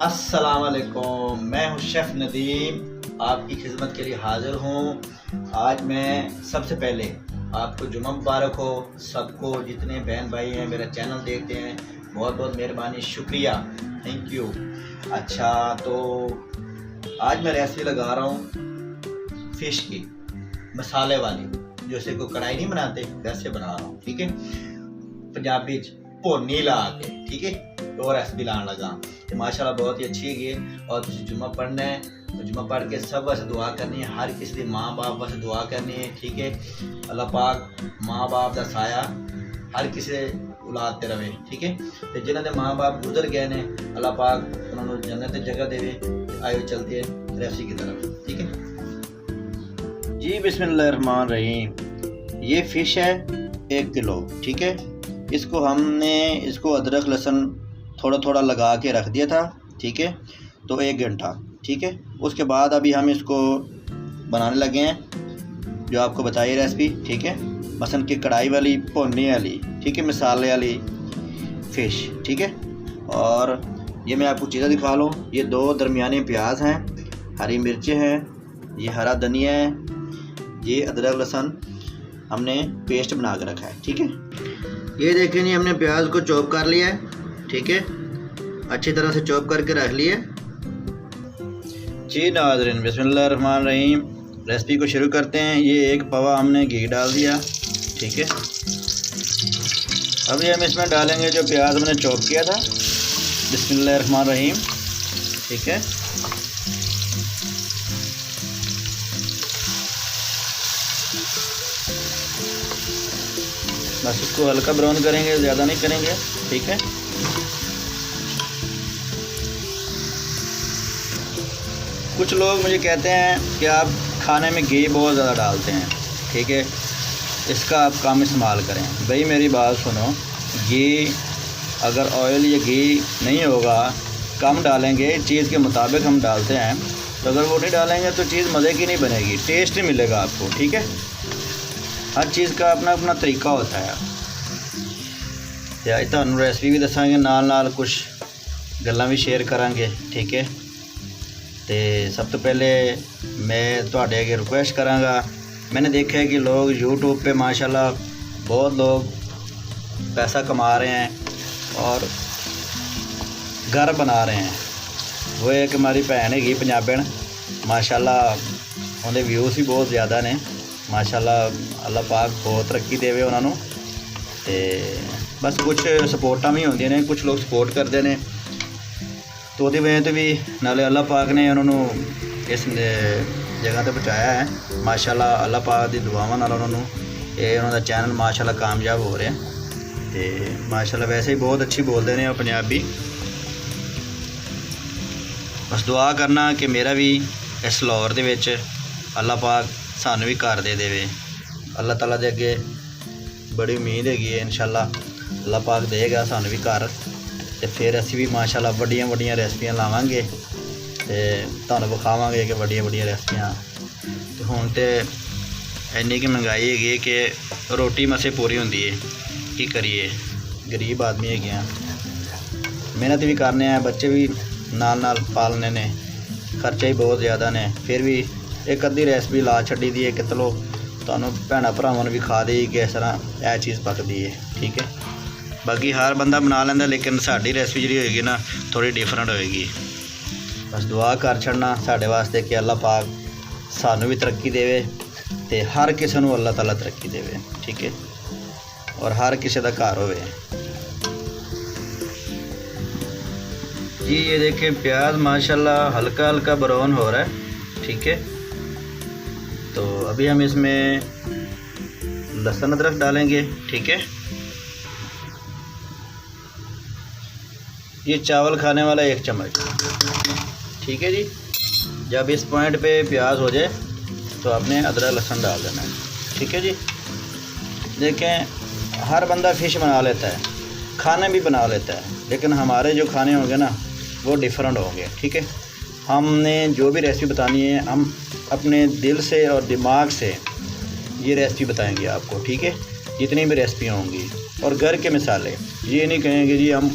अस्सलाम वालेकुम, मैं हूँ शेफ़ नदीम, आपकी खिदमत के लिए हाज़िर हूँ। आज मैं सबसे पहले आपको जुम्मा मुबारक हो। सबको जितने बहन भाई हैं मेरा चैनल देखते हैं, बहुत बहुत मेहरबानी, शुक्रिया, थैंक यू। अच्छा, तो आज मैं रेसिपी लगा रहा हूँ फ़िश की, मसाले वाली, जैसे कोई कढ़ाई नहीं बनाते वैसे बना रहा हूँ, ठीक है। पंजाबी भोनी ला के, ठीक है, तो रेसिपी लाने लगा तो माशाल्लाह बहुत ही अच्छी है। और तुम जुम्मा पढ़ना है तो जुम्मा पढ़ के सब वास्ते दुआ करनी है, हर किसी माँ बाप वास्ते दुआ करनी है, ठीक है। अल्लाह पाक माँ बाप का साया हर किसी औलाद ते रवे, ठीक है। तो जिन्होंने माँ बाप गुजर गए ने, अल्लाह पाक उन्होंने जन्नत जगह देवे। आयो चलते हैं रेसिपी की तरफ, ठीक है जी। बिस्मिल्लाहिर्रहमानिर्रहीम रहीम। ये फ़िश है 1 किलो, ठीक है। इसको अदरक लहसुन थोड़ा थोड़ा लगा के रख दिया था, ठीक है। तो 1 घंटा, ठीक है। उसके बाद अभी हम इसको बनाने लगे हैं जो आपको बताई रेसिपी, ठीक है। मसन की कढ़ाई वाली भुनने वाली, ठीक है, मसाले वाली फ़िश, ठीक है। और ये मैं आपको चीज़ें दिखा लूँ। ये 2 दरमियाने प्याज हैं, हरी मिर्चें हैं, ये हरा धनिया है, ये अदरक लहसुन हमने पेस्ट बना के रखा है, ठीक है। ये देखें जी, हमने प्याज को चॉप कर लिया है, ठीक है, अच्छी तरह से चॉप करके रख लिए जी। नाज़रीन, बिस्मिल्लाहिर्रहमानिर्रहीम, रेसिपी को शुरू करते हैं। ये 1 पवा हमने घी डाल दिया, ठीक है। अभी हम इसमें डालेंगे जो प्याज हमने चॉप किया था, बिस्मिल्लाहिर्रहमानिर्रहीम, ठीक है। बस इसको हल्का ब्राउन करेंगे, ज़्यादा नहीं करेंगे, ठीक है। कुछ लोग मुझे कहते हैं कि आप खाने में घी बहुत ज़्यादा डालते हैं, ठीक है, इसका आप कम इस्तेमाल करें। भाई मेरी बात सुनो, घी अगर ऑयल या घी नहीं होगा, कम डालेंगे, चीज़ के मुताबिक हम डालते हैं, तो अगर वो नहीं डालेंगे तो चीज़ मज़े की नहीं बनेगी, टेस्ट नहीं मिलेगा आपको, ठीक है। हर चीज़ का अपना अपना तरीका होता है। तो तुहानू रेसिपी भी दसांगे, नाल कुछ गल्लां भी शेयर करांगे, ठीक है। तो सब तो पहले मैं तुहाडे अगे रिक्वेस्ट करांगा, मैंने देखा है कि लोग यूट्यूब पे माशाल्लाह बहुत लोग पैसा कमा रहे हैं और घर बना रहे हैं। वो एक हमारी भैन हैगी पंजाबन, माशाल्लाह उनके व्यूज़ भी बहुत ज़्यादा ने, माशाल्लाह अल्लाह पाक बहुत तरक्की देवे उन्होंने। तो बस कुछ सपोर्टा भी होंदियां ने, कुछ लोग सपोर्ट करते हैं, तो वो वजह तो भी नाले अल्लाह पाक ने उन्होंने इस जगह पर पहुँचाया है, माशाल्लाह। अल्लाह पाक की दुआवां नाल उन्होंने चैनल माशाल्लाह कामयाब हो रहा है। तो माशाल्लाह वैसे ही बहुत अच्छी बोलते हैं पंजाबी। बस दुआ करना कि मेरा भी इस लाहौर दे विच अल्लाह पाक सानू भी घर दे देवे। अल्लाह ताला दे अगे बड़ी उम्मीद हैगी है, इंशाल्लाह अल्लाह पाक देगा सानू भी घर, तो फिर असी भी माशाल्लाह वड्डियां वड्डियां रेसिपियां लावांगे ते तुहानू विखावांगे कि वड्डियां वड्डियां रेसिपियां। तो हुण ते इन्नी की महंगाई हैगी कि रोटी मसे पूरी होंदी है, की करिए, गरीब आदमी हैगे आ, मेहनत भी करने हैं, बच्चे भी नाल नाल पालने ने, खर्चा ही बहुत ज़्यादा ने, फिर भी एक अद्धी रेसिपी ला छड्डी दी है कि चलो तुहानू भैणां भरावां नूं भी खा दी कि इस तरह यह चीज़ पकदी है, ठीक है। बाकी हर बंदा बना लेंदा, लेकिन साडी रेसिपी जी होएगी ना थोड़ी डिफरेंट होएगी। बस दुआ कर छड़ना साडे वास्ते कि अल्लाह पाक सानू भी तरक्की देवे, ते हर किसी नूं अल्लाह ताला तरक्की देवे, ठीक है, और हर किसी दा घर होवे जी। ये देखें प्याज माशाल्लाह हल्का हल्का ब्राउन हो रहा है, ठीक है। तो अभी हम इसमें लहसुन अदरक डालेंगे, ठीक है। ये चावल खाने वाला 1 चम्मच, ठीक है जी। जब इस पॉइंट पे प्याज हो जाए तो आपने अदरक लहसुन डाल देना है, ठीक है जी। देखें हर बंदा फ़िश बना लेता है, खाने भी बना लेता है, लेकिन हमारे जो खाने होंगे ना वो डिफरेंट होंगे, ठीक है। हमने जो भी रेसिपी बतानी है हम अपने दिल से और दिमाग से ये रेसिपी बताएंगे आपको, ठीक है। जितनी भी रेसिपी होंगी और घर के मसाले, ये नहीं कहेंगे जी हम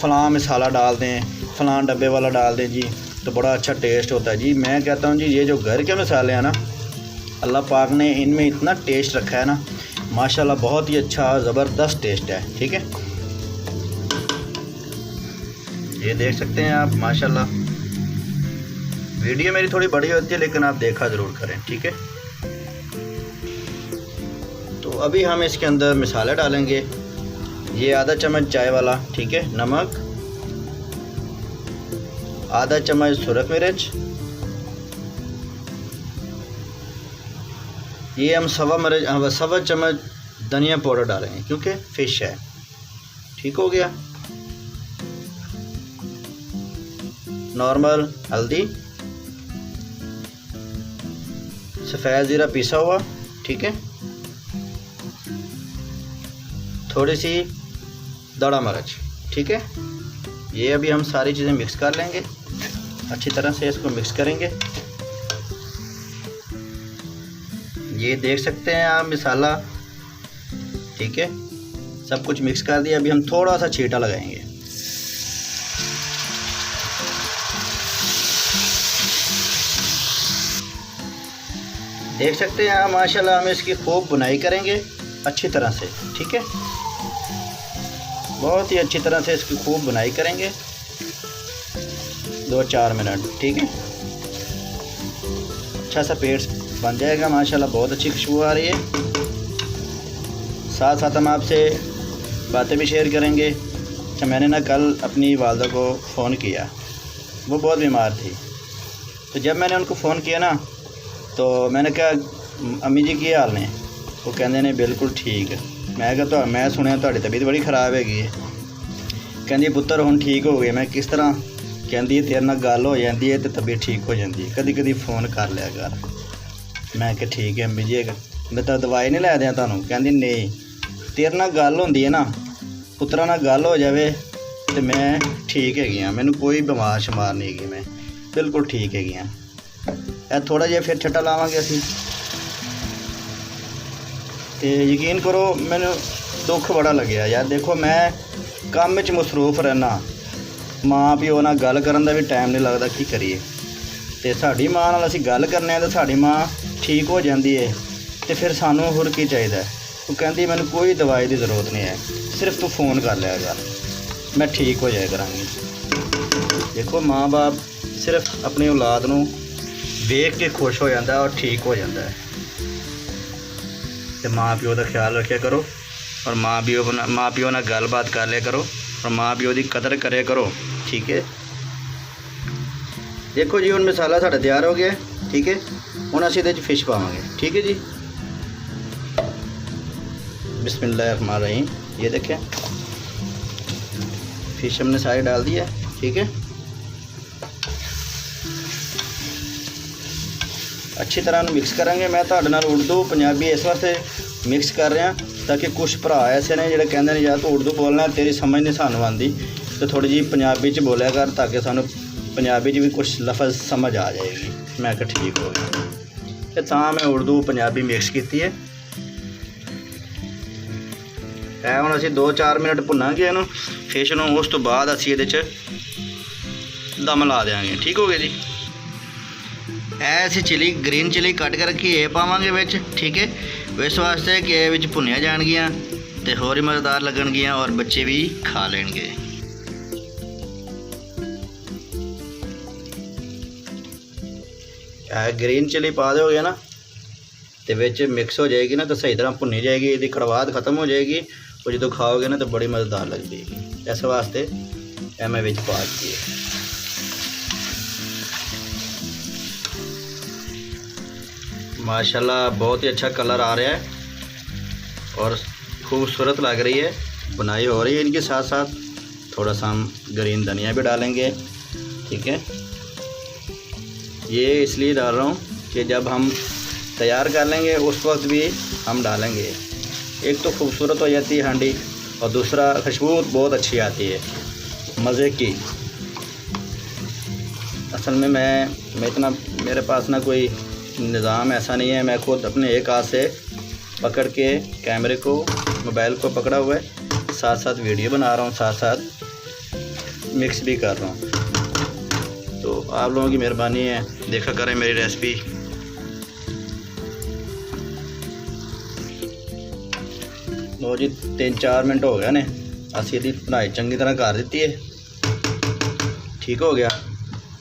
फ़लाँ मसाला डाल दें, फलां डब्बे वाला डाल दें जी तो बड़ा अच्छा टेस्ट होता है जी। मैं कहता हूँ जी ये जो घर के मसाले हैं ना, अल्लाह पाक ने इनमें इतना टेस्ट रखा है ना माशाल्लाह, बहुत ही अच्छा ज़बरदस्त टेस्ट है। ठीक है, ये देख सकते हैं आप माशाल्लाह। वीडियो मेरी थोड़ी बड़ी होती है लेकिन आप देखा ज़रूर करें। ठीक है, तो अभी हम इसके अंदर मसाला डालेंगे। ये आधा चम्मच चाय वाला, ठीक है, नमक, आधा चम्मच सुरख मिर्च, ये हम सवा चम्मच धनिया पाउडर डालेंगे क्योंकि फ़िश है। ठीक हो गया, नॉर्मल हल्दी, सफ़ेद ज़ीरा पिसा हुआ, ठीक है, थोड़ी सी दड़ा मिर्च। ठीक है, ये अभी हम सारी चीज़ें मिक्स कर लेंगे, अच्छी तरह से इसको मिक्स करेंगे। ये देख सकते हैं आप मसाला, ठीक है, सब कुछ मिक्स कर दिया। अभी हम थोड़ा सा छींटा लगाएंगे। देख सकते हैं आप माशाल्लाह, हम इसकी खूब बुनाई करेंगे अच्छी तरह से। ठीक है, बहुत ही अच्छी तरह से इसकी खूब बुनाई करेंगे 2-4 मिनट। ठीक है, अच्छा सा पेस्ट बन जाएगा माशाल्लाह, बहुत अच्छी खुशबू आ रही है। साथ साथ हम आपसे बातें भी शेयर करेंगे। अच्छा, मैंने ना कल अपनी वालदा को फ़ोन किया, वो बहुत बीमार थी, तो जब मैंने उनको फ़ोन किया ना तो मैंने कहा अम्मी जी की हाल ने? वो कहते ने बिल्कुल ठीक है। मैं कहा तो मैं सुनिया तुहाडी तबीयत बड़ी ख़राब हैगी है। कहंदी पुत्तर हुण ठीक हो गए। मैं किस तरह? कहंदी तेरे नाल गल हो जाती है तो तबीयत ठीक हो जाती है, कदी कदी फ़ोन कर लिया कर। मैं कहा ठीक है अम्मी जी, मैं तो दवाई नहीं लै दियां तुहानूं? कहंदी नहीं, तेरे नाल गल होंदी है ना, पुत्तरा नाल गल हो जाए तो मैं ठीक हैगी हाँ, मैनूं कोई बीमार शमार नहीं हैगी, मैं बिल्कुल ठीक हैगी हाँ। थोड़ा जिहा फिर छट्टा लावांगे असीं। तो यकीन करो मैनूं दुख बड़ा लग्या यार। देखो मैं काम में मसरूफ रहना, माँ प्यो नाल गल करन दा भी टाइम नहीं लगता, की करिए। तो साडी माँ नाल असीं गल करने तो साडी माँ ठीक हो जाती है, तो फिर सानूं होर की चाहिदा है। वो कहंदी मैनूं कोई दवाई की ज़रूरत नहीं है, सिर्फ तू फ़ोन कर लिया कर, मैं ठीक हो जाया करांगी। देखो माँ बाप सिर्फ अपनी औलाद नूं वेख के खुश हो जाता है और ठीक हो जाता है। तो माँ प्यो का ख्याल रखा करो और माँ प्यो नाल गलबात कर लिया करो और माँ प्यो की कदर करे करो। ठीक है, देखो जी हुण मसाला साडा तैयार हो गया। ठीक है, हुण असीं इहदे च फिश पावांगे। ठीक है जी, बिस्मिल्लाहिर्रहमानिर्रहीम। ये देखें फिश हमने सारी डाल दी है। ठीक है, अच्छी तरह मिक्स करेंगे। मैं तुहाडे नाल उर्दू पंजाबी इस वास्ते मिक्स कर रहा ताकि कुछ भरा ऐसे ने जिहड़े कहंदे ने यार तू उर्दू बोलना, तेरी समझ नहीं सानूं आंदी, तो थोड़ी जी पंजाबी च बोलिया कर ताकि सानूं पंजाबी च भी कुछ लफज समझ आ जाएगी। मैं कहा ठीक हो गया। तो तां मैं उर्दू पंजाबी मिक्स की है। हुण असीं 2-4 मिनट भुनांगे इहनूं फिश नूं, उस तो बाद असीं इहदे च दम ला देंगे। ठीक हो गया जी। ऐसी चिली ग्रीन चिली कट के रखी ये पावांगे विच। ठीक है, इस वास्ते कि ये विच भुनिया जाणगियां ते होर ही मज़ेदार लगणगियां और बच्चे भी खा लेंगे। ग्रीन चिली पा दोगे ना तो विच मिक्स हो जाएगी ना, तो सही तरह भुनी जाएगी, इसकी कड़वाहट खत्म हो जाएगी और जो खाओगे ना तो बड़ी मज़ेदार लगती है। इस वास्ते मैं विच पा दी है। माशाल्लाह बहुत ही अच्छा कलर आ रहा है और खूबसूरत लग रही है, बुनाई हो रही है। इनके साथ साथ थोड़ा सा हम ग्रीन धनिया भी डालेंगे। ठीक है, ये इसलिए डाल रहा हूँ कि जब हम तैयार कर लेंगे उस वक्त भी हम डालेंगे। एक तो खूबसूरत हो जाती है हांडी और दूसरा खुशबू बहुत अच्छी आती है मज़े की। असल में मैं इतना, मेरे पास ना कोई निज़ाम ऐसा नहीं है, मैं खुद अपने एक हाथ से पकड़ के कैमरे को, मोबाइल को पकड़ा हुआ है, साथ साथ वीडियो बना रहा हूँ, साथ साथ मिक्स भी कर रहा हूँ। तो आप लोगों की मेहरबानी है, देखा करें मेरी रेसिपी। लो जी 3-4 मिनट हो गए ने, असी इसकी बनाई चंगी तरह कर दी है। ठीक हो गया।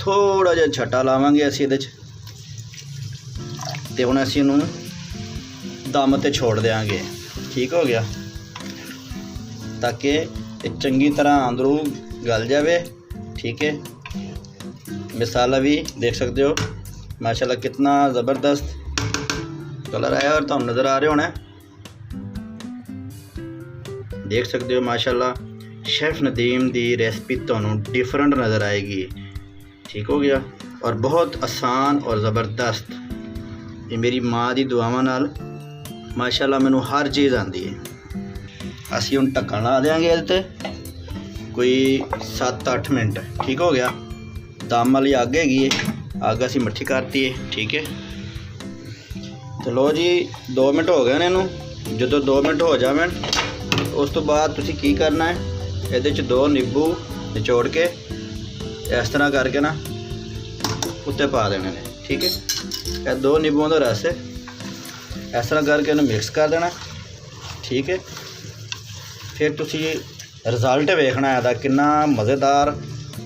थोड़ा जिहा छट्टा लावांगे असी इहदे च ते हुण असी इहनूं दम ते छोड़ देंगे। ठीक हो गया, ताकि ये चंगी तरह अंदरों गल जाए। ठीक है, मसाला भी देख सकते हो माशाल्लाह कितना ज़बरदस्त कलर आया और तुम नज़र आ रहे होना, देख सकते हो माशाल्लाह। शेफ़ नदीम दी रेसिपी तुहानू डिफरेंट नज़र आएगी। ठीक हो गया, और बहुत आसान और ज़बरदस्त। ये मेरी माँ दी दुआवां नाल माशाल्लाह मैनू हर चीज़ आती है। असी हुण ढक्कन ला देंगे इहदे ते कोई 7-8 मिनट। ठीक हो गया, दम वाली अग हैगी है, अग असी मट्ठी करती है। ठीक है, तो लो जी 2 मिनट हो गए ने इनू। जो 2 मिनट हो जावे उस तो बाद तुसी की करना है, इहदे च 2 नींबू निचोड़ के इस तरह करके ना उत्ते पा देने ने। ठीक है, यह 2 नींबुओं का रस है, इस तरह करके इन्हें मिक्स कर देना। ठीक है, फिर तुसी रिजल्ट वेखना है कितना मज़ेदार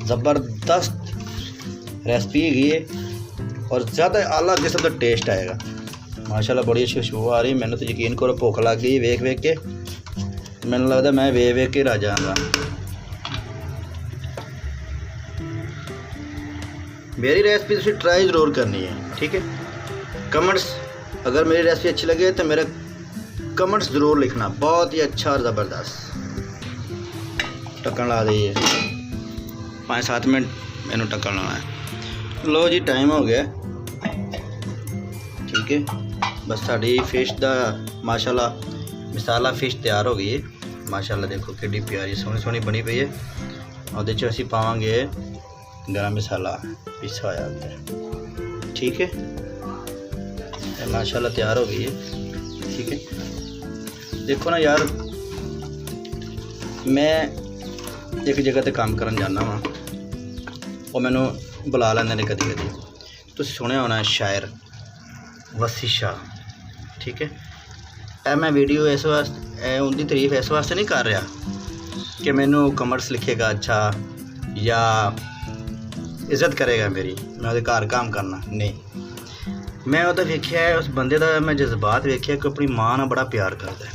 ज़बरदस्त रेसिपी है और ज़्यादा आला किस्म का टेस्ट आएगा माशाल्लाह। बड़ी अच्छी खुशबू आ रही, मैंने तो यकीन करो भुख लग गई वेख के। मैंने लगता मैं वेख के रह जाऊँगा। मेरी रेसिपी तुसी ट्राई ज़रूर करनी है। ठीक है, कमेंट्स अगर मेरी रेसिपी अच्छी लगे तो मेरे कमेंट्स ज़रूर लिखना, बहुत ही अच्छा और ज़बरदस्त। ढक्कन ला दीजिए, 5-7 मिनट मैंने ढक्कन लाना है। लो जी टाइम हो गया। ठीक है, बस साड़ी फिश का माशाल्लाह मसाला फिश तैयार हो गई है माशाल्लाह। देखो कितनी प्यारी सोहनी बनी पई है। और असी पावांगे गरम मसाला पिसा होया अंदर। ठीक है, माशाल्लाह तैयार हो गई है। ठीक है, देखो ना यार, मैं एक जगह ते काम करन जाना वा, और मैनू बुला लेंदे ने कदी कदी। तुसीं सुनिया होना शायर वसी शाह। ठीक है, मैं वीडियो इस वास्ते उनकी तारीफ इस वास्ते नहीं कर रहा कि मैनू कमेंट्स लिखेगा अच्छा या इज्जत करेगा मेरी, मैं उहदे घर काम करना नहीं। मैं वो वेख्या है उस बंदे का, मैं जज्बात वेख्या कि अपनी माँ नाल बड़ा प्यार करता है।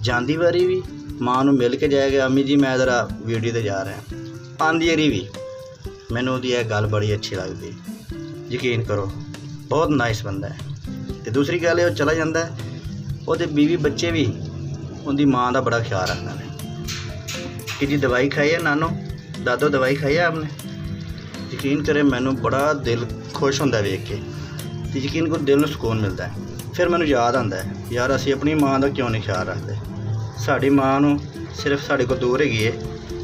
जांदी वारी भी माँ नूं मिल के जाएगा, अम्मी जी मैं ज़रा वीडियो ते जा रहा। आंदी वारी भी मैनूं उहदी यह गल बड़ी अच्छी लगती, यकीन करो बहुत नाइस बंदा है। तो दूसरी गल है चला जाता है, उहदे बीवी बच्चे भी उनकी माँ का बड़ा ख्याल रखते हैं। कि जी दवाई खाई है नानो दादो, दवाई खाई है आपने? यकीन करे मैनू बड़ा दिल खुश होंदा वेख के, तो यकीन को दिल में सुकून मिलता है। फिर मैनू याद आता है यार असी अपनी माँ का क्यों नहीं ख्याल रखते। साड़ी माँ नू सिर्फ साढ़े को दूर हैगी है,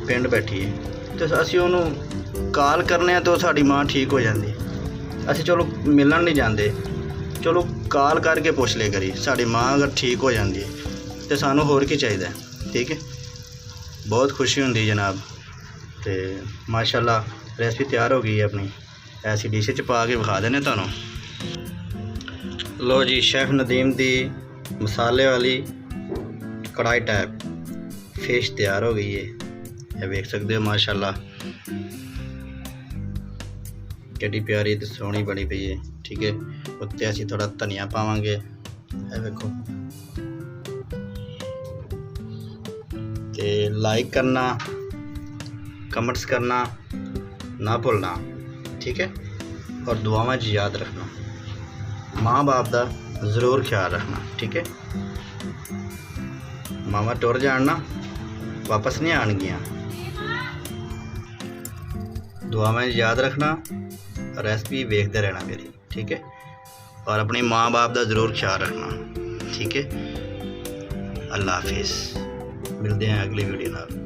पिंड बैठी है, तो असी उन्होंने कॉल करने तो साड़ी माँ ठीक हो जाती। असी चलो मिलन नहीं जाते, चलो कॉल करके पुछ ले करी, साड़ी माँ अगर ठीक हो जाती है तो सानू होर की चाहिए। ठीक है, बहुत खुशी होंदी जनाब। तो माशाल्लाह रेसिपी तैयार हो गई है अपनी, ऐसी डिश च पा के विखा देने तुहानू। लो जी शेफ़ नदीम दी मसाले वाली कढ़ाई टाइप फिश तैयार हो गई है, ये देख सकते हो माशाल्लाह कितनी प्यारी तो सोहनी बनी पई है। ठीक है, उत्ते असीं थोड़ा धनिया पावांगे, ये देखो। ते लाइक करना, कमेंट्स करना ना भूलना। ठीक है, और दुआवां च याद रखना, माँ बाप का ज़रूर ख्याल रखना। ठीक है, मामा टुर जाना वापस नहीं आनगियां, दुआवां याद रखना, रेसिपी वेखते रहना मेरी। ठीक है, और अपनी माँ बाप का ज़रूर ख्याल रखना। ठीक है, अल्लाह हाफिज़, मिलते हैं अगली वीडियो नाल।